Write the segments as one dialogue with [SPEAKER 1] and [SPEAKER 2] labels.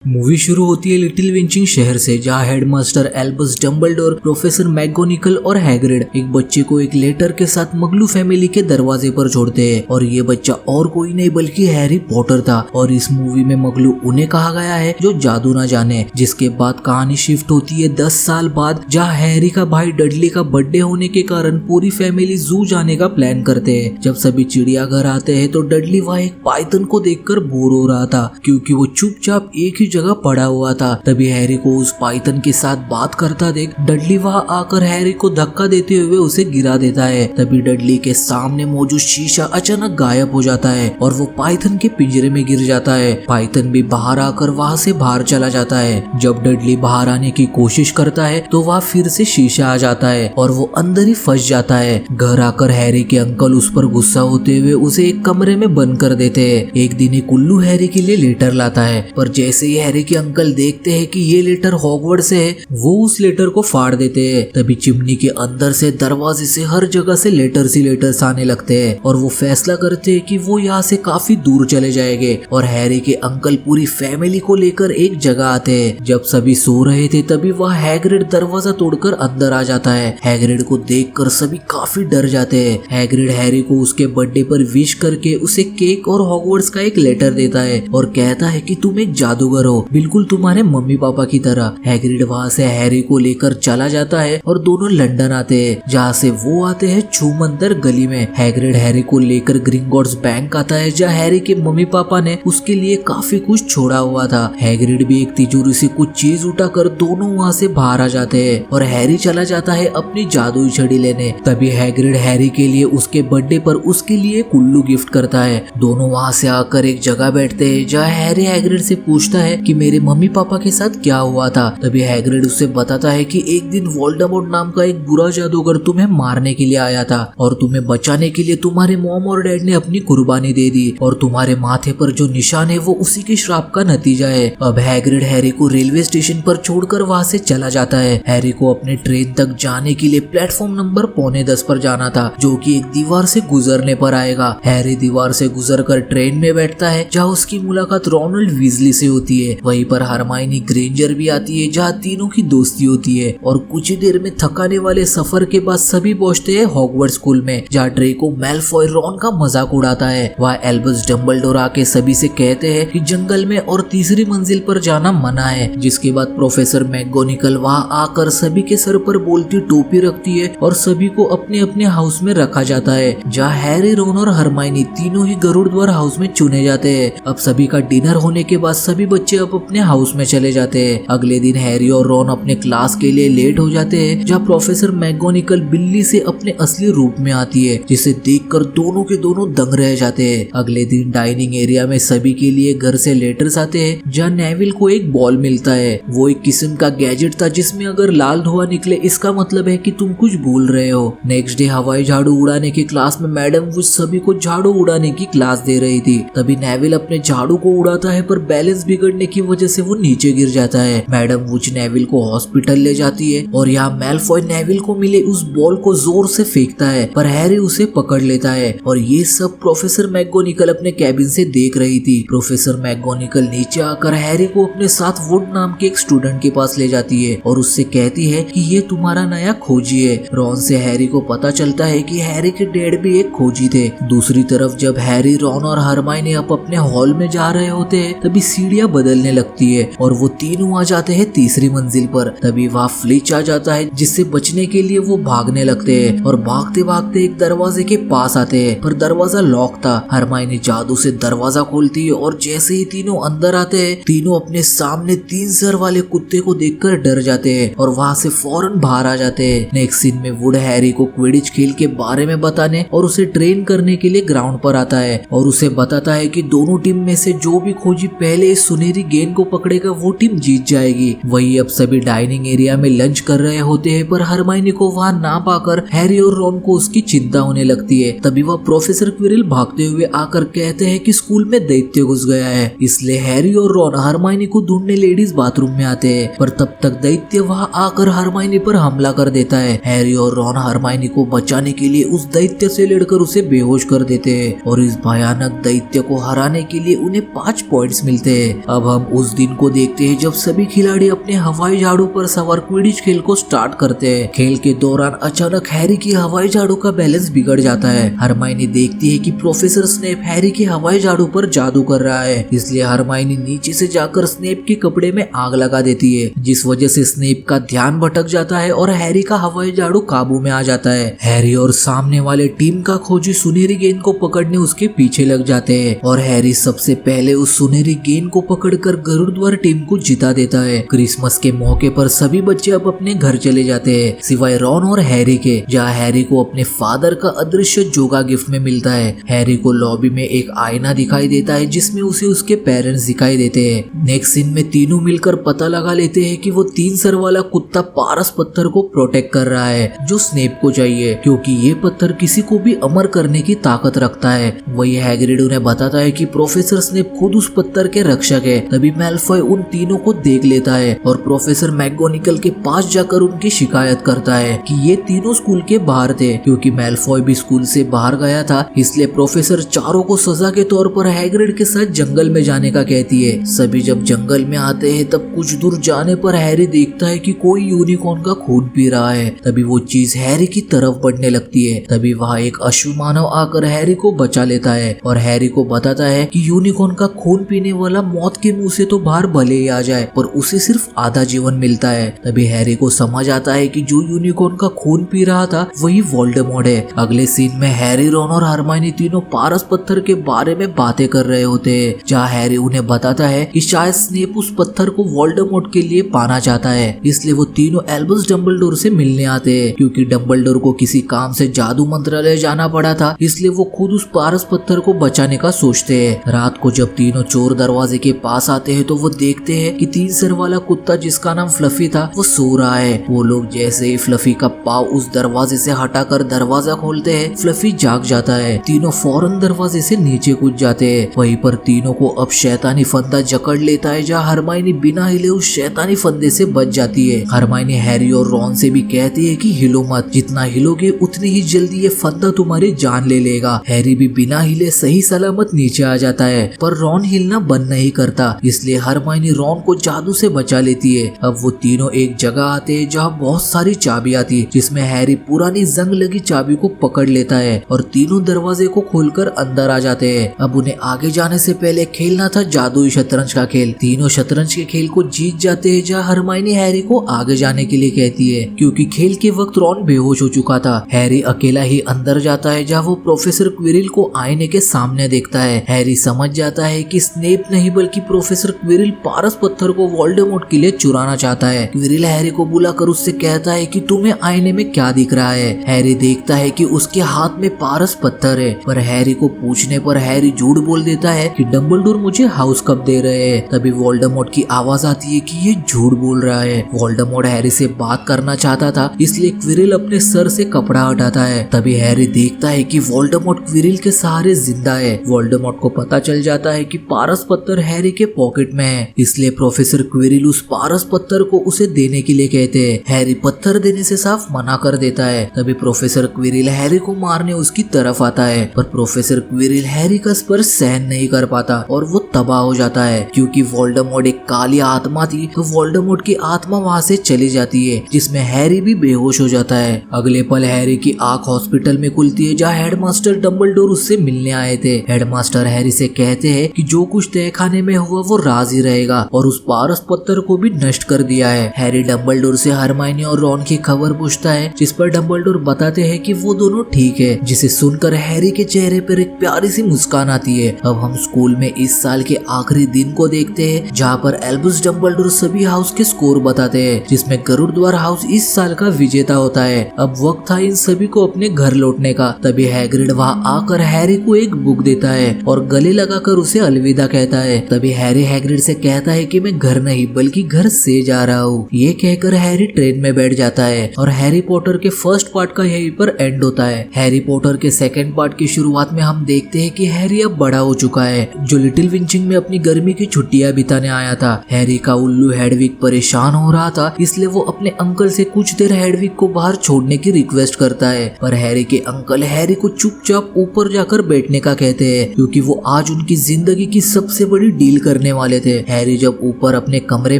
[SPEAKER 1] Movie शुरू होती है लिटिल विंचिंग शहर से, जहाँ headmaster Albus Dumbledore, professor McGonagall और हैग्रिड एक बच्चे को एक लेटर के साथ मगलू फैमिली के दरवाजे पर छोड़ते हैं। और ये बच्चा और कोई नहीं बल्कि हैरी पॉटर था। और इस मूवी में मगलू उन्हें कहा गया है जो जादू ना जाने। जिसके बाद कहानी शिफ्ट होती है 10 साल बाद, जहाँ हैरी का भाई डडली का बर्थडे होने के कारण पूरी फैमिली जू जाने का प्लान करते हैं। जब सभी चिड़ियाघर आते हैं तो डडली वहाँ एक पाइथन को देखकर बोर हो रहा था, क्योंकि वो चुपचाप एक ही जगह पड़ा हुआ था। तभी हैरी को उस पाइथन के साथ बात करता देख डडली वहां आकर हैरी को धक्का देते हुए उसे गिरा देता है। तभी डडली के सामने मौजूद शीशा अचानक गायब हो जाता है और वो पाइथन के पिंजरे में गिर जाता है। पाइथन भी बाहर आकर वहां से बाहर चला जाता है। जब डडली बाहर आने की कोशिश करता है तो वहाँ फिर से शीशा आ जाता है और वो अंदर ही फंस जाता है। घर आकर हैरी के अंकल उस पर गुस्सा होते हुए उसे एक कमरे में बंद कर देते हैं। एक दिन एक उल्लू हैरी के लिए लेटर लाता है, पर जैसे ही हैरी के अंकल देखते हैं कि ये लेटर हॉगवर्ट्स से है, वो उस लेटर को फाड़ देते हैं। तभी चिमनी के अंदर से दरवाजे से हर जगह से लेटर्स आने लगते हैं और वो फैसला करते हैं कि वो यहाँ से काफी दूर चले जाएंगे। और हैरी के अंकल पूरी फैमिली को लेकर एक जगह आते हैं। जब सभी सो रहे थे तभी वह हैग्रिड दरवाजा तोड़कर अंदर आ जाता है। हैग्रिड को देखकर सभी काफी डर जाते हैं। हैग्रिड हैरी को उसके बर्थडे पर विश करके उसे केक और हॉगवर्ट्स का एक लेटर देता है और कहता है कि तुम एक जादूगर हो, बिल्कुल तुम्हारे मम्मी पापा की तरह। हैग्रिड वहाँ से हैरी को लेकर चला जाता है और दोनों लंदन आते हैं, जहाँ से वो आते हैं छूमंतर गली में। हैग्रिड हैरी को लेकर ग्रिंगॉट्स बैंक आता है, जहाँ हैरी के मम्मी पापा ने उसके लिए काफी कुछ छोड़ा हुआ था। हैग्रिड भी एक तिजोरी से कुछ चीज उठाकर दोनों वहाँ से बाहर आ जाते हैं और हैरी चला जाता है अपनी जादुई छड़ी लेने। तभी हैग्रिड हैरी के लिए उसके बर्थडे पर उसके लिए कुल्लू गिफ्ट करता है। दोनों वहाँ से आकर एक जगह बैठते हैं, जहाँ हैरी हैग्रिड से पूछता है कि मेरे मम्मी पापा के साथ क्या हुआ था। तभी हैग्रिड उसे बताता है कि एक दिन वोल्डेमॉर्ट नाम का एक बुरा जादूगर तुम्हें मारने के लिए आया था और तुम्हें बचाने के लिए तुम्हारे मॉम और डैड ने अपनी कुर्बानी दे दी, और तुम्हारे माथे पर जो निशान है वो उसी के श्राप का नतीजा है। अब हैग्रिड हैरी को रेलवे स्टेशन पर छोड़कर वहाँ से चला जाता है। हैरी को अपने ट्रेन तक जाने के लिए प्लेटफॉर्म नंबर 9:45 पर जाना था, जो कि एक दीवार से गुजरने पर आएगा। हैरी दीवार से गुजरकर ट्रेन में बैठता है, जहाँ उसकी मुलाकात रोनाल्ड वीजली से होती है। वहीं पर हरमाइनी ग्रेंजर भी आती है, जहाँ तीनों की दोस्ती होती है। और कुछ ही देर में थकाने वाले सफर के बाद सभी पहुंचते हैं हॉगवर्ट्स स्कूल में, जहाँ ड्रेको मैलफॉय रॉन का मजाक उड़ाता है। वहाँ एल्बस डम्बलडोर आके सभी से कहते हैं कि जंगल में और तीसरी मंजिल पर जाना मना है। जिसके बाद प्रोफेसर मैगोनिकल वहाँ आकर सभी के सर पर बोलती टोपी रखती है और सभी को अपने अपने हाउस में रखा जाता है, जहाँ हैरी, रॉन और हरमाइनी तीनों ही गरुड़द्वार हाउस में चुने जाते हैं। अब सभी का डिनर होने के बाद सभी बच्चे अब अपने हाउस में चले जाते हैं। अगले दिन हैरी और रॉन अपने क्लास के लिए लेट हो जाते हैं, जहाँ प्रोफेसर मैगोनिकल बिल्ली से अपने असली रूप में आती है, जिसे देखकर दोनों के दोनों दंग रह जाते हैं। अगले दिन डाइनिंग एरिया में सभी के लिए घर से लेटर्स आते हैं, जहाँ नेविल को एक बॉल मिलता है। वो एक किस्म का गैजेट था जिसमें अगर लाल धुआं निकले इसका मतलब है कि तुम कुछ भूल रहे हो। नेक्स्ट डे हवाई झाड़ू उड़ाने की क्लास में मैडम वो सभी को झाड़ू उड़ाने की क्लास दे रही थी। तभी नेविल अपने झाड़ू को उड़ाता है, पर बैलेंस बिगड़ने की वजह से वो नीचे गिर जाता है। मैडम वुच नेविल को हॉस्पिटल ले जाती है और यहाँ मैलफॉय नेविल को मिले उस बॉल को जोर से फेंकता है, पर हैरी उसे पकड़ लेता है। और ये सब प्रोफेसर मैगोनिकल अपने कैबिन से देख रही थी। प्रोफेसर मैगोनिकल नीचे आकर हैरी को अपने साथ वुड नाम के एक स्टूडेंट के पास ले जाती है और उससे कहती है कि ये तुम्हारा नया खोजी है। रॉन से हैरी को पता चलता है कि हैरी के डैड भी एक खोजी थे। दूसरी तरफ जब हैरी, रॉन और हरमाइनी अब अपने हॉल में जा रहे होते हैं, तभी सीढ़ियां बदलने लगती है और वो तीनों आ जाते हैं तीसरी मंजिल पर। तभी वहाँ फ्लिच आ जाता है, जिससे बचने के लिए वो भागने लगते हैं और भागते भागते एक दरवाजे के पास आते हैं, पर दरवाजा लॉक था। हरमाइनी जादू से दरवाजा खोलती है और जैसे ही तीनों अंदर आते हैं, तीनों अपने सामने 3 सर वाले कुत्ते को देखकर डर जाते हैं और वहाँ से फौरन बाहर आ जाते हैं। नेक्स्ट सीन में वुड हैरी को क्विडिच खेल के बारे में बताने और उसे ट्रेन करने के लिए ग्राउंड पर आता है और उसे बताता है कि दोनों टीम में से जो भी खोजी पहले इस सुनहरी गेंद को पकड़ेगा वो टीम जीत जाएगी। वही अब सभी डाइनिंग एरिया में लंच कर रहे होते हैं, पर हरमाइनी को वहाँ ना पाकर हैरी और रॉन को उसकी चिंता होने लगती है। तभी वह प्रोफेसर क्विरिल भागते हुए आकर कहते हैं कि स्कूल में दैत्य घुस गया है, इसलिए हैरी और रॉन हरमाइनी को ढूंढने लेडीज बाथरूम में आते हैं, पर तब तक दैत्य वहाँ आकर हरमाइनी पर हमला कर देता है। हैरी और रॉन हरमाइनी को बचाने के लिए उस दैत्य से लड़कर उसे बेहोश कर देते हैं और इस भयानक दैत्य को हराने के लिए उन्हें 5 पॉइंट्स मिलते हैं। अब हम उस दिन को देखते हैं जब सभी खिलाड़ी अपने हवाई झाड़ू पर सवार क्विडिच खेल को स्टार्ट करते हैं। खेल के दौरान अचानक हैरी की हवाई झाड़ू का बैलेंस बिगड़ जाता है। हरमाइनी देखती है कि प्रोफेसर स्नेप हैरी के हवाई झाड़ू पर जादू कर रहा है, इसलिए हरमाइनी नीचे से जाकर स्नेप के कपड़े में आग लगा देती है, जिस वजह से स्नेप का ध्यान भटक जाता है और हैरी का हवाई झाड़ू काबू में आ जाता है। हैरी और सामने वाले टीम का खोजी सुनहरी गेंद को पकड़ने उसके पीछे लग जाते हैं और हैरी सबसे पहले उस सुनहरी गेंद को पकड़कर गरुड़द्वार टीम को जिता देता है। क्रिसमस के मौके पर सभी बच्चे अब अपने घर चले जाते हैं सिवाय रॉन और हैरी के, जहाँ हैरी को अपने फादर का अदृश्य जोगा गिफ्ट में मिलता है। हैरी को लॉबी में एक आईना दिखाई देता है जिसमें उसे उसके पेरेंट्स दिखाई देते हैं। नेक्स्ट सीन में तीनों मिलकर पता लगा लेते हैं कि वो 3 सर वाला कुत्ता पारस पत्थर को प्रोटेक्ट कर रहा है जो स्नेप को चाहिए, क्योंकि ये पत्थर किसी को भी अमर करने की ताकत रखता है। वही हैग्रिड उन्हें बताता है कि प्रोफेसर स्नेप खुद उस पत्थर के रक्षक है। तभी मैलफॉय उन तीनों को देख लेता है और प्रोफेसर मैगोनिकल के पास जाकर उनकी शिकायत करता है कि ये तीनों स्कूल के बाहर थे। क्योंकि मैलफॉय भी स्कूल से बाहर गया था, इसलिए प्रोफेसर चारों को सजा के तौर पर हैग्रिड के साथ जंगल में जाने का कहती है। सभी जब जंगल में आते हैं तब कुछ दूर जाने पर हैरी देखता है कि कोई यूनिकॉर्न का खून पी रहा है। तभी वो चीज हैरी की तरफ बढ़ने लगती है। तभी वहाँ एक अश्वमानव आकर हैरी को बचा लेता है और हैरी को बताता है कि यूनिकॉर्न का खून पीने वाला मौत के मुंह से तो बाहर भले ही आ जाए, पर उसे सिर्फ आधा जीवन मिलता है। तभी हैरी को समझ आता है कि जो यूनिकॉर्न का खून पी रहा था वही वोल्डेमॉर्ट है। अगले सीन में हैरी, रॉन और हरमाइनी तीनों पारस पत्थर के बारे में बातें कर रहे होते हैं, जहाँ हैरी उन्हें बताता है कि शायद स्नेप उस पत्थर को वोल्डेमॉर्ट के लिए पाना चाहता है, इसलिए वो तीनों एल्बस डंबलडोर से मिलने आते हैं। क्योंकि डंबलडोर को किसी काम से जादू मंत्रालय जाना पड़ा था, इसलिए वो खुद उस पारस पत्थर को बचाने का सोचते हैं। रात को जब तीनों चोर दरवाजे के पास आते हैं तो वो देखते हैं कि 3 सर वाला कुत्ता जिसका नाम फ्लफी था वो सो रहा है। वो लोग जैसे ही फ्लफी का पाव उस दरवाजे से हटाकर दरवाजा खोलते हैं, फ्लफी जाग जाता है। तीनों फौरन दरवाजे से नीचे कूद जाते हैं। वहीं पर तीनों को अब शैतानी फंदा जकड़ लेता है, जहाँ हरमाइनी बिना हिले उस शैतानी फंदे से बच जाती है। हरमाइनी हैरी और रॉन से भी कहती है कि हिलो मत, जितना हिलोगे उतनी ही जल्दी ये फंदा तुम्हारी जान ले लेगा। हैरी भी बिना हिले सही सलामत नीचे आ जाता है, पर रॉन हिलना बंद नहीं करता, इसलिए हरमाइनी रॉन को जादू से बचा लेती है। अब वो तीनों एक जगह आते हैं जहाँ बहुत सारी चाबियां थी, जिसमें हैरी पुरानी जंग लगी चाबी को पकड़ लेता है और तीनों दरवाजे को खोलकर अंदर आ जाते हैं। अब उन्हें आगे जाने से पहले खेलना था जादुई शतरंज का खेल। तीनों शतरंज के खेल को जीत जाते हैं, जहाँ हरमाइनी हैरी को आगे जाने के लिए कहती है। क्योंकि खेल के वक्त रॉन बेहोश हो चुका था, हैरी अकेला ही अंदर जाता है, जहाँ वो प्रोफेसर क्विरिल को आईने के सामने देखता है। हैरी समझ जाता है कि स्नेप नहीं बल्कि प्रोफेसर क्विरिल पारस पत्थर को वोल्डेमॉर्ट के लिए चुराना चाहता है। क्विरिल हैरी को बुलाकर उससे कहता है कि तुम्हें आईने में क्या दिख रहा है। हैरी देखता है कि उसके हाथ में पारस पत्थर है, पर हैरी को पूछने पर हैरी झूठ बोल देता है कि डंबलडोर मुझे हाउस कप दे रहे हैं। तभी वोल्डेमॉर्ट की आवाज आती है कि ये झूठ बोल रहा है। वोल्डेमॉर्ट हैरी से बात करना चाहता था, इसलिए क्विरिल अपने सर से कपड़ा हटाता है। तभी हैरी देखता है कि वोल्डेमॉर्ट क्विरिल के सहारे जिंदा है। वोल्डेमॉर्ट को पता चल जाता है कि पारस पत्थर हैरी के पॉकेट में है, इसलिए प्रोफेसर क्विरिल उस पारस पत्थर को उसे देने के लिए कहते हैं। हैरी पत्थर देने से साफ मना कर देता है। तभी प्रोफेसर क्विरिल हैरी को मारने उसकी तरफ आता है, पर प्रोफेसर क्विरिल हैरी का स्पर्श सहन नहीं कर पाता और वो तबाह हो जाता है। क्योंकि वोल्डेमॉर्ट एक काली आत्मा थी, तो वोल्डेमॉर्ट की आत्मा वहाँ से चली जाती है, जिसमें हैरी भी बेहोश हो जाता है। अगले पल हैरी की आंख हॉस्पिटल में खुलती है, जहाँ हेडमास्टर डंबलडोर उससे मिलने आए थे। हेडमास्टर हैरी से कहते हैं कि जो कुछ तहखाने में हुआ वो राज ही रहेगा और उस पारस पत्थर को भी नष्ट कर दिया है। हैरी डंबलडोर से हरमाइनी और रॉन की खबर पूछता है, जिस पर डंबलडोर बताते हैं कि वो दोनों ठीक है, जिसे सुनकर हैरी के चेहरे पर एक प्यारी सी मुस्कान आती है। अब हम स्कूल में इस साल के आखिरी दिन को देखते हैं, जहाँ पर एल्बस डंबलडोर सभी हाउस के स्कोर बताते हैं, जिसमें गरुड़द्वार हाउस इस साल का विजेता होता है। अब वक्त था इन सभी को अपने घर लौटने का। तभी हैग्रिड वहाँ आकर हैरी को एक बुक देता है और गले लगाकर उसे अलविदा कहता है। तभी हैरी हैग्रिड से कहता है कि मैं घर नहीं बल्कि घर से जा रहा हूँ। ये कहकर हैरी ट्रेन में बैठ जाता है और हैरी पॉटर के फर्स्ट पार्ट का यहीं पर एंड होता है। हैरी पॉटर के सेकंड पार्ट की शुरुआत में हम देखते हैं कि हैरी अब बड़ा हो चुका है, जो लिटिल विंचिंग में अपनी गर्मी की छुट्टियां बिताने आया था। हैरी का उल्लू हेडविग परेशान हो रहा था, इसलिए वो अपने अंकल से कुछ देर हेडविग को बाहर छोड़ने की रिक्वेस्ट करता है, पर हैरी के अंकल हैरी को चुपचाप ऊपर जाकर बैठने का कहते हैं क्योंकि वो आज उनकी जिंदगी की सबसे बड़ी डील करने वाले थे। हैरी जब ऊपर अपने कमरे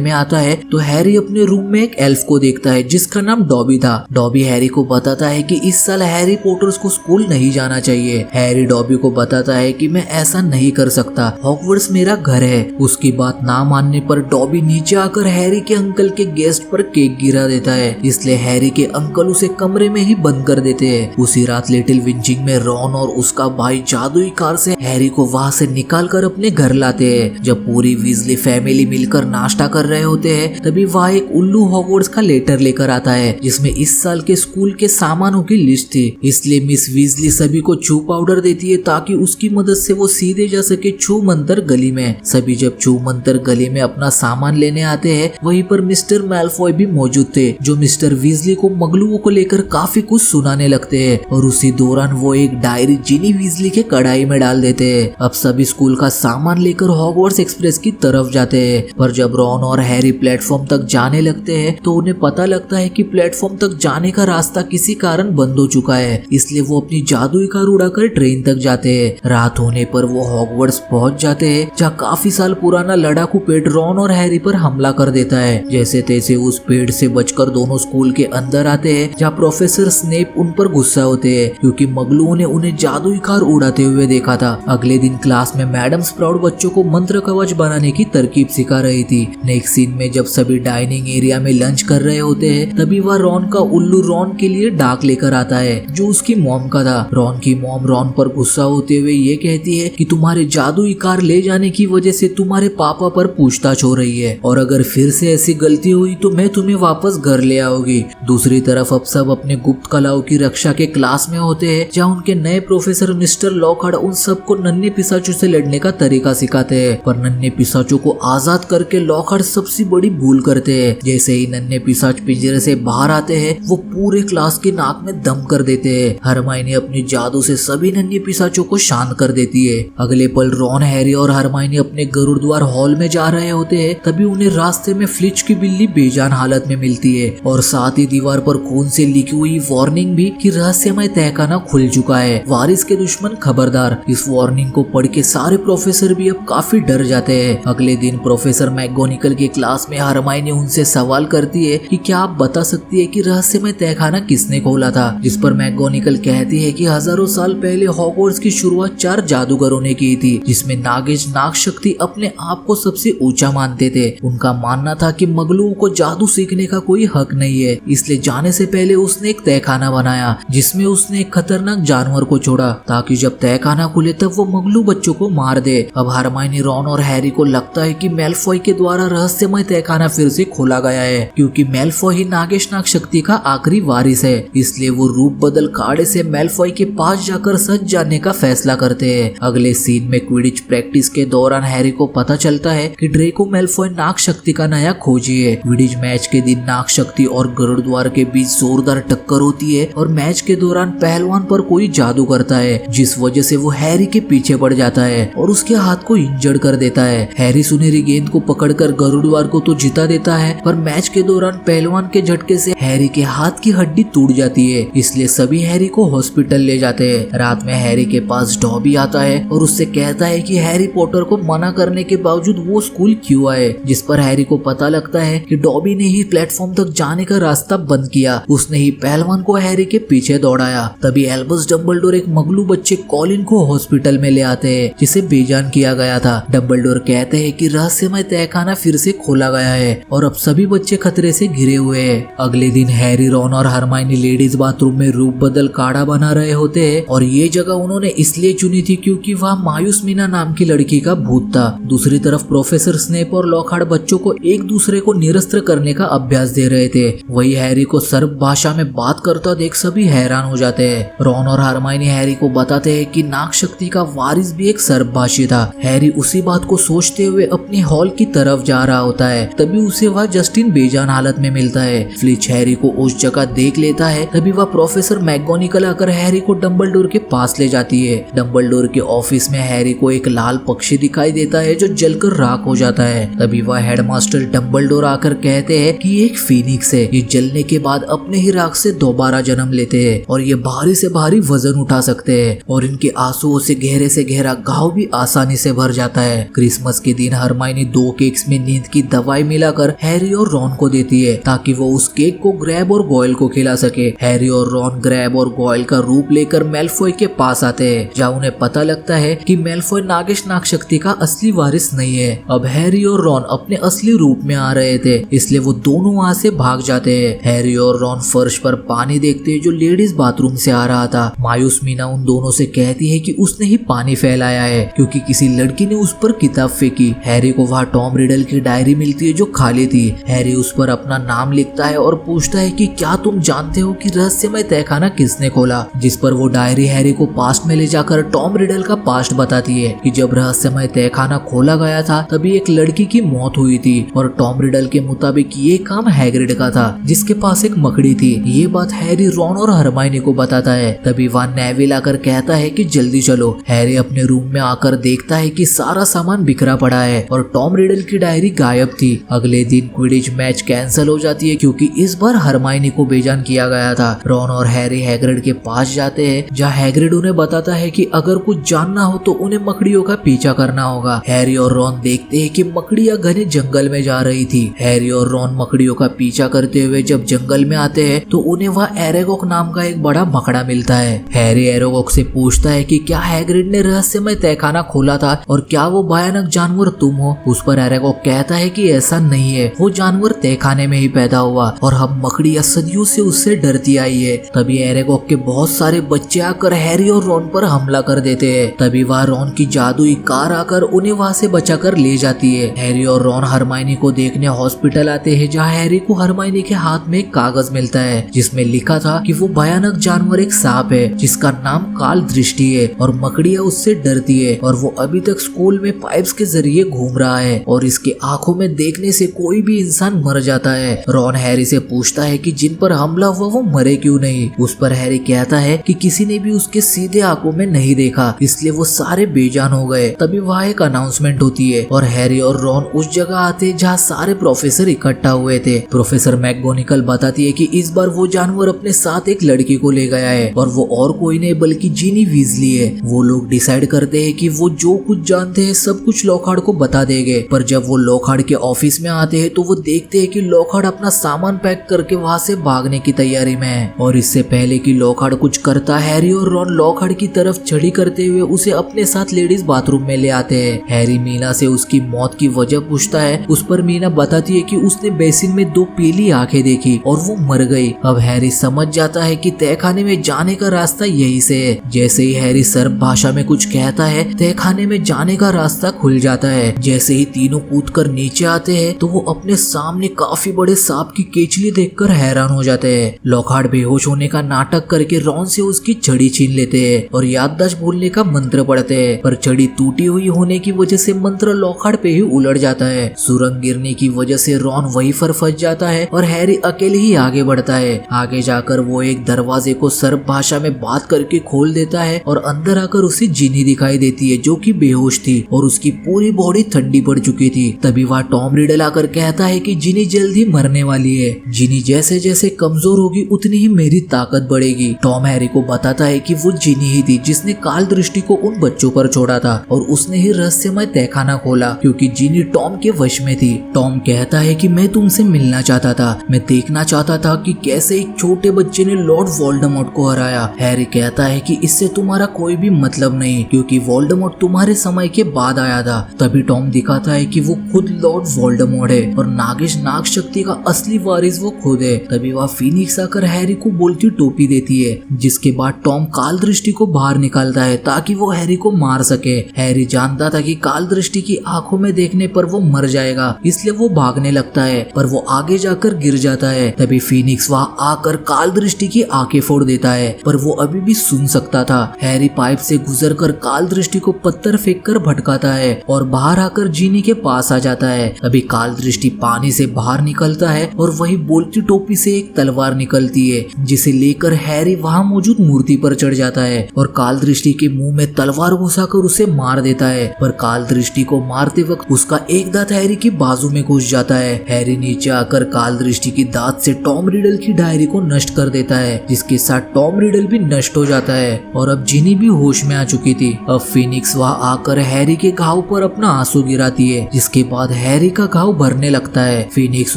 [SPEAKER 1] में आता है तो हैरी अपने रूम में एक एल्फ को देखता है जिसका नाम डॉबी था। डॉबी हैरी को बताता है कि इस साल हैरी पॉटर्स को स्कूल नहीं जाना चाहिए। हैरी डॉबी को बताता है कि मैं ऐसा नहीं कर सकता, हॉगवर्ट्स मेरा घर है। उसकी बात ना मानने पर डॉबी नीचे आकर हैरी के अंकल के गेस्ट पर केक गिरा देता है, इसलिए हैरी के अंकल उसे कमरे में ही बंद कर देते हैं। उसी रात लिटिल विंचिंग में रॉन और उसका भाई जादुई कार से हैरी को वहाँ से निकाल कर अपने घर लाते हैं। जब पूरी वीजली फैमिली मिलकर नाश्ता कर रहे होते हैं तभी वहाँ एक उल्लू हॉगवर्ट्स का लेटर लेकर आता है जिसमें इस साल के स्कूल के सामानों की लिस्ट थी। इसलिए मिस वीजली सभी को छू पाउडर देती है ताकि उसकी मदद से वो सीधे जा सके छू मंतर गली में। सभी जब छू मंतर गली में अपना सामान लेने आते हैं वहीं पर मिस्टर मैलफॉय भी मौजूद थे जो मिस्टर वीजली को मगलुओं को लेकर काफी कुछ सुनाने लगते हैं और उसी दौरान वो एक डायरी जिनी वीजली के कढ़ाई में डाल देते हैं। अब सभी स्कूल का सामान लेकर हॉगवर्ट्स एक्सप्रेस की तरफ जाते हैं, पर जब रॉन और हैरी प्लेटफॉर्म तक जाने लगते हैं तो उन्हें पता लगता है कि प्लेटफॉर्म तक जाने का रास्ता किसी कारण बंद हो चुका है, इसलिए वो अपनी जादुई कार उड़ाकर ट्रेन तक जाते हैं। रात होने पर वो हॉगवर्ट्स पहुंच जाते हैं जहाँ काफी साल पुराना लड़ाकू पेड़ रॉन और हैरी पर हमला कर देता है। जैसे तैसे उस पेड़ से बचकर दोनों स्कूल के अंदर आते हैं जहाँ प्रोफेसर स्नेप उन पर गुस्सा होते हैं क्योंकि मगलुओं ने उन्हें जादुई कार उड़ाते हुए देखा था। अगले दिन क्लास में मैडम स्प्राउट बच्चों को मंत्र कवच बनाने की तरकीब सिखा रही थी। नेक्स्ट सीन में जब सभी डाइनिंग एरिया में लंच कर रहे होते हैं तभी वह रॉन का उल्लू रॉन के लिए डाक लेकर आता है जो उसकी मॉम का था। रॉन की मॉम रॉन पर गुस्सा होते हुए ये कहती है कि तुम्हारे जादुई कार ले जाने की वजह से तुम्हारे पापा पर पूछताछ हो रही है और अगर फिर से ऐसी गलती हुई तो मैं तुम्हें वापस घर ले आओगी। दूसरी तरफ अब सब अपने गुप्त कलाओं की रक्षा के क्लास में होते हैं जहाँ उनके नए प्रोफेसर मिस्टर लॉकहार्ट उन सबको नन्हे पिशाचों से लड़ने का तरीका सिखाते हैं, पर नन्हे पिशाचों को आजाद करके लॉकहार्ट सबसे बड़ी भूल करते हैं। जैसे ही नन्हे पिशाच पिंजरे से बाहर आते हैं वो पूरे क्लास के नाक में दम कर देते हैं। हरमाइनी अपनी जादू से सभी नन्हे पिशाचों को शांत कर देती है। अगले पल रॉन, हैरी और हरमाइनी अपने गुरुद्वार हॉल में जा रहे होते हैं तभी उन्हें रास्ते में फ्लिच की बिल्ली बेजान हालत में मिलती है और साथ ही दीवार पर खून से लिखी हुई वार्निंग भी कि रहस्यमय तहखाना खुल चुका है, वारिस के दुश्मन खबरदार। इस वार्निंग को पढ़ के सारे प्रोफेसर भी अब काफी डर जाते हैं। अगले दिन प्रोफेसर मैगोनिकल की क्लास में हरमाइनी उनसे सवाल करती है कि क्या आप बता सकती है कि रहस्यमय तहखाना किसने खोला था, जिस पर मैगोनिकल कहती है कि हजारों साल पहले हॉगवर्ट्स की शुरुआत 4 जादूगरों ने की थी जिसमें नागिश नागशक्ति अपने आप को सबसे ऊंचा मानते थे। उनका मानना था कि मगलुओं को जादू सीखने का कोई हक नहीं है, इसलिए जाने से पहले उसने एक तहखाना बनाया जिसमें उसने एक खतरनाक जानवर को छोड़ा ताकि जब तहखाना खुले तब वो मगलू बच्चों को मार दे। अब हरमाइनी, रॉन और हैरी को लगता है कि मैलफॉय के द्वारा रहस्यमय तहखाना फिर से खोला गया है क्योंकि मैलफॉय ही नागिश नागशक्ति का आखिरी वारिस है, इसलिए वो रूप बदल काढ़े से मैलफॉय के पास जाकर सच जानने का फैसला करते हैं। अगले सीन में क्विडिच प्रैक्टिस के दौरान हैरी को पता चलता है कि ड्रेको मैलफॉय नाग शक्ति का नया खोजी है। क्विडिच मैच के दिन नाग शक्ति और गुरुद्वार के बीच जोरदार टक्कर होती है और मैच के दौरान पहलवान पर कोई जादू करता है जिस वजह से वो हैरी के पीछे पड़ जाता है और उसके हाथ को इंजर्ड कर देता है। हैरी सुनहरी गेंद को पकड़कर गुरुद्वार को तो जिता देता है पर मैच के दौरान पहलवान के झटके से हैरी के हाथ की हड्डी टूट जाती है, इसलिए सभी हैरी को हॉस्पिटल ले जाते हैं। रात में हैरी के पास डॉबी आता है और उससे कहता है कि हैरी पॉटर को मना करने के बावजूद वो स्कूल क्यों आए, जिस पर हैरी को पता लगता है कि डॉबी ने ही प्लेटफॉर्म तक जाने का रास्ता बंद किया, उसने ही पहलवान को हैरी के पीछे दौड़ाया। तभी एल्बस डंबलडोर एक मगलू बच्चे कॉलिन को हॉस्पिटल में ले आते हैं जिसे बेजान किया गया था। डंबलडोर कहते हैं कि रहस्यमय तहखाना फिर से खोला गया है और अब सभी बच्चे खतरे से घिरे हुए हैं। अगले दिन हैरी, रॉन और हरमाइनी लेडीज बाथरूम में रूप बदल काढ़ा बना रहे होते हैं और ये जगह उन्होंने इसलिए चुनी थी क्योंकि वहाँ मायूस मीना नाम की लड़की का भूत था। दूसरी तरफ प्रोफेसर स्नेप और लॉकहार्ट बच्चों को एक दूसरे को निरस्त्र करने का अभ्यास दे रहे थे। वही हैरी को सर्प भाषा में बात करता देख सभी हैरान हो जाते हैं। रॉन और हरमाइनी हैरी को बताते हैं कि नाग शक्ति का वारिस भी एक सर्पभाषी था। हैरी उसी बात को सोचते हुए अपने हॉल की तरफ जा रहा होता है तभी उसे वह जस्टिन बेजान हालत में मिलता है। फ्लिच हैरी को उस जगह देख लेता है तभी वह प्रोफेसर मैगोनिकल आकर हैरी को डंबलडोर के पास ले जाती है। डंबलडोर के ऑफिस में हैरी को एक लाल पक्षी दिखाई देता है जो जलकर राख हो जाता है। तभी वह हेडमास्टर डंबलडोर आकर कहते हैं कि ये एक फीनिक्स है। ये जलने के बाद अपने ही राख से दोबारा जन्म लेते हैं और ये भारी से भारी वजन उठा सकते हैं और इनके आंसुओं से गहरा घाव भी आसानी से भर जाता है। क्रिसमस के दिन हरमाइनी 2 केक्स में नींद की दवाई मिलाकर हैरी और रॉन को देती है ताकि वो उस केक को ग्रैब और गॉयल को खिला सके। हैरी और रॉन ग्रैब और गॉयल का रूप लेकर मैल्फॉय के पास आते हैं, जहाँ उन्हें पता लगता है कि मैल्फॉय नागिश नाग शक्ति का असली वारिस नहीं है। अब हैरी और रॉन अपने असली रूप में आ रहे थे, इसलिए वो दोनों वहाँ से भाग जाते हैं। हैरी और रॉन फर्श पर पानी देखते हैं जो लेडीज बाथरूम से आ रहा था। मायूस मीना उन दोनों से कहती है कि उसने ही पानी फैलाया है क्योंकि किसी लड़की ने उस पर किताब फेंकी। हैरी को वहाँ टॉम रिडल की डायरी मिलती है जो खाली थी। हैरी उस पर अपना नाम लिखता है और पूछता है कि क्या तुम जानते हो कि रहस्यमय तहखाना किसने खोला, जिस पर वो डायरी हैरी को पास्ट में ले जाकर टॉम रिडल का पास्ट बताती है कि जब रहस्यमय तहखाना खोला गया था तभी एक लड़की की मौत हुई थी और टॉम रिडल के मुताबिक ये काम हैग्रिड का था जिसके पास एक मकड़ी थी। ये बात हैरी, रॉन और हरमाइनी को बताता है। तभी वहाँ नेविल आकर कहता है कि जल्दी चलो। हैरी अपने रूम में आकर देखता है कि सारा सामान बिखरा पड़ा है और टॉम रिडल की डायरी गायब थी। अगले दिन क्विडिच मैच कैंसिल हो जाती है क्योंकि इस बार हरमाइनी को बेजान किया गया था। रॉन और हैरी हैग्रिड के पास जाते हैं जहाँ हैग्रिड उन्हें बताता है कि अगर कुछ जानना हो तो उन्हें मकड़ियों का पीछा करना होगा। हैरी और रॉन देखते हैं कि मकड़ियाँ घने जंगल में जा रही थी। हैरी और रॉन मकड़ियों का पीछा करते हुए जब जंगल में आते हैं तो उन्हें वहाँ एरेगॉक नाम का एक बड़ा मकड़ा मिलता है। हैरी एरेगॉक से पूछता है कि क्या हैग्रिड ने रहस्यमय तहखाना खोला था और क्या वो भयानक जानवर तुम हो। उस पर एरेगॉक कहता है कि ऐसा नहीं है, वो जानवर तहखाने में ही पैदा हुआ और हम मकड़ियाँ सदियों से उससे डरती आई है। तभी एरेगॉक के बहुत सारे बच्चे आकर हैरी और रॉन पर हमला कर देते हैं। तभी वहाँ रॉन की जादुई कार आकर उन्हें वहाँ से बचाकर ले जाती है। हैरी और रॉन हरमाइनी को देखने हॉस्पिटल आते हैं जहाँ हैरी को हरमाइनी के हाथ में एक कागज मिलता है जिसमें लिखा था कि वो भयानक जानवर एक सांप है जिसका नाम काल दृष्टि है और मकड़ियाँ उससे डरती है और वो अभी तक स्कूल में पाइप्स के जरिए घूम रहा है और इसके आंखों में देखने से कोई भी इंसान मर जाता है। रॉन हैरी से पूछता है कि जिन पर हमला हुआ वो मरे क्यों नहीं। उस पर हैरी कहता है कि किसी ने भी उसके सीधे आंखों में नहीं देखा इसलिए वो सारे बेजान हो गए। तभी वहाँ एक अनाउंसमेंट होती है और हैरी और रॉन उस जगह आते जहाँ सारे प्रोफेसर इकट्ठा हुए थे। प्रोफेसर मैकगोनिकल बताती है कि इस बार वो जानवर अपने साथ एक लड़की को ले गया है और वो और कोई नहीं बल्कि जीनी वीजली है। वो लोग डिसाइड करते हैं कि वो जो कुछ जानते हैं सब कुछ लॉकहार्ट को बता देंगे, पर जब वो लॉकहार्ट के ऑफिस में आते हैं तो वो देखते हैं कि लॉकहार्ट अपना सामान पैक करके वहाँ से भागने की तैयारी में है। और इससे पहले कि लॉकहार्ट कुछ करता, हैरी और रॉन लॉकहार्ट की तरफ चढ़ी करते हुए उसे अपने साथ लेडीज बाथरूम में ले आते हैं। हैरी मीना से उसकी मौत की वजह पूछता है। उस पर मीना बताती है कि उसने बेसिन में 2 पीली आंखें देखी और वो मर गई। अब हैरी समझ जाता है कि तहखाने में जाने का रास्ता यही से है। जैसे ही हैरी सर्ब भाषा में कुछ कहता है तहखाने में जाने का रास्ता खुल जाता है। जैसे ही तीनों कूदकर नीचे आते हैं तो वो अपने सामने काफी बड़े सांप की केचली देखकर हैरान हो जाते हैं। लॉकहार्ट बेहोश होने का नाटक करके रॉन से उसकी छड़ी छीन लेते हैं और याददाश्त भूलने का मंत्र पढ़ते हैं, पर छड़ी टूटी हुई होने की वजह से मंत्र लॉकहार्ट पे ही उलट जाता है। सुरंग गिरने की वजह से रॉन वहीं पर फंस जाता है और हैरी अकेले ही आगे बढ़ता है। आगे जाकर वो एक दरवाजे को सर्ब भाषा में बात करके खोल देता है और अंदर आकर उसे जीनी दिखाई देती है जो कि बेहोश थी और उसकी पूरी बॉडी ठंडी पड़ चुकी थी। तभी वहाँ टॉम रिडल आकर कहता है कि जीनी जल्दी मरने वाली है। जीनी जैसे जैसे कमजोर होगी उतनी ही मेरी ताकत बढ़ेगी। टॉम हैरी को बताता है कि वो जीनी ही थी जिसने काल दृष्टि को उन बच्चों पर छोड़ा था और उसने ही रहस्यमय तहखाना खोला क्योंकि जीनी टॉम के वश में थी। टॉम कहता है कि मैं तुमसे मिलना चाहता था, मैं देखना चाहता था कि कैसे एक छोटे बच्चे ने लॉर्ड वोल्डेमॉर्ट को हराया। हैरी कहता है कि इससे तुम्हारा कोई भी मतलब नहीं क्योंकि वोल्डेमॉर्ट तुम्हारे समय के बाद आया था। तभी टॉम दिखाता है कि वो खुद लॉर्ड वोल्डेमॉर्ट है और नागिश नाग शक्ति का असली वारिस वो खुद है। तभी वह फीनिक्स आकर हैरी को बोलती टोपी देती है, जिसके बाद टॉम काल दृष्टि को बाहर निकालता है ताकि वो हैरी को मार सके। हैरी जानता था कि काल दृष्टि की आंखों में देखने पर वो मर जाएगा, इसलिए वो भागने लगता है, पर वो आगे जाकर गिर जाता है। तभी फीनिक्स वहाँ आकर काल दृष्टि की आंखें फोड़ देता है, पर वो अभी भी सुन सकता था। हैरी पाइप से गुजरकर काल दृष्टि को पत्थर फेंककर भटकाता है और बाहर आकर जीनी के पास आ जाता है। तभी काल दृष्टि पानी से बाहर निकलता है और वही बोलती टोपी से एक तलवार निकलती है, जिसे लेकर हैरी वहाँ मौजूद मूर्ति पर चढ़ जाता है और काल दृष्टि के मुंह में तलवार घुसाकर उसे मार देता है। पर काल दृष्टि को मारते वक्त उसका एक दांत हैरी की बाजू में घुस जाता है। हैरी हैरी नीचे आकर काल दृष्टि की दांत से टॉम रिडल की डायरी को नष्ट कर देता है, जिसके साथ टॉम रिडल भी नष्ट हो जाता है और अब जिनी भी होश में आ चुकी थी। अब फिनिक्स वहां आकर हैरी के घाव पर अपना आंसू गिराती है, जिसके बाद हैरी का घाव भरने लगता है। फिनिक्स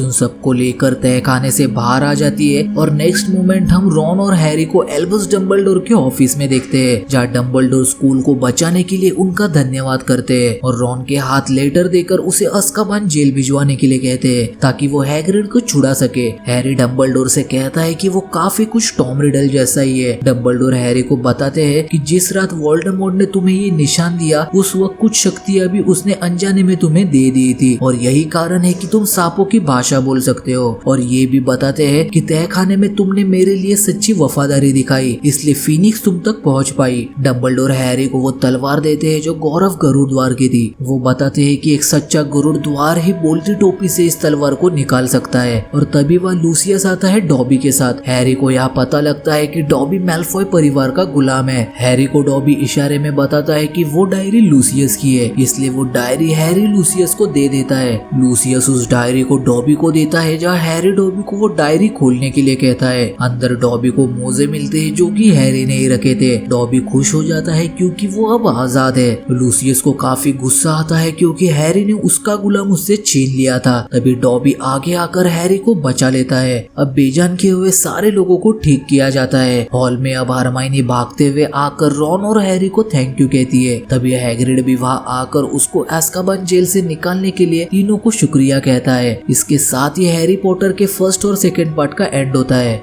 [SPEAKER 1] उन सबको लेकर तहखाने से बाहर आ जाती है और नेक्स्ट मोमेंट हम रॉन और हैरी को एल्बस डंबलडोर के ऑफिस में देखते हैं, जहाँ डंबलडोर स्कूल को बचाने के लिए उनका धन्यवाद करते हैं और रॉन के हाथ लेटर देकर उसे अज़्काबान जेल भिजवाने के लिए कहते हैं ताकि वो हैग्रिड को छुड़ा सके। हैरी डंबलडोर से कहता है कि वो काफी कुछ टॉम रिडल जैसा ही है। डंबलडोर हैरी को बताते हैं कि जिस रात वोल्डेमॉर्ट ने तुम्हें ये निशान दिया उस वक्त कुछ शक्तियां भी उसने अनजाने में तुम्हें दे दी थी और यही कारण है कि तुम सांपों की भाषा बोल सकते हो। और ये भी बताते हैं कि तहखाने में तुमने मेरे लिए सच्ची वफादारी दिखाई, इसलिए फिनिक्स तुम तक पहुंच पाई। डंबलडोर हैरी को वो तलवार देते हैं जो गौरव गुरुद्वार की थी। वो बताते हैं कि एक सच्चा गुरुद्वार ही बोलती टोपी से इस तलवार को निकाल सकता है। और तभी वह लूसियस आता है डॉबी के साथ। हैरी को यहाँ पता लगता है कि डॉबी मैल्फॉय परिवार का गुलाम है। हैरी को डॉबी इशारे में बताता है कि वो डायरी लूसियस की है, इसलिए वो डायरी हैरी लूसियस को दे देता है। लूसियस उस डायरी को डॉबी को देता है, जहाँ हैरी डॉबी को वो डायरी खोलने के लिए कहता है। अंदर डॉबी को मोजे मिलते हैं जो कि हैरी ने ही रखे थे। डॉबी खुश हो जाता है क्योंकि वो अब आजाद है। लूसियस को काफी गुस्सा आता है क्योंकि हैरी ने उसका गुलाम उससे छीन लिया था। तभी डॉबी आगे आकर हैरी को बचा लेता है। अब बेजान किए हुए सारे लोगों को ठीक किया जाता है। हॉल में अब हरमाइनी भागते हुए आकर रॉन और हैरी को थैंक यू कहती है। तभी हैग्रिड भी वहां आकर उसको अज़्काबान जेल से निकालने के लिए तीनों को शुक्रिया कहता है। इसके साथ ही हैरी पॉटर के फर्स्ट और सेकंड पार्ट का एंड होता है।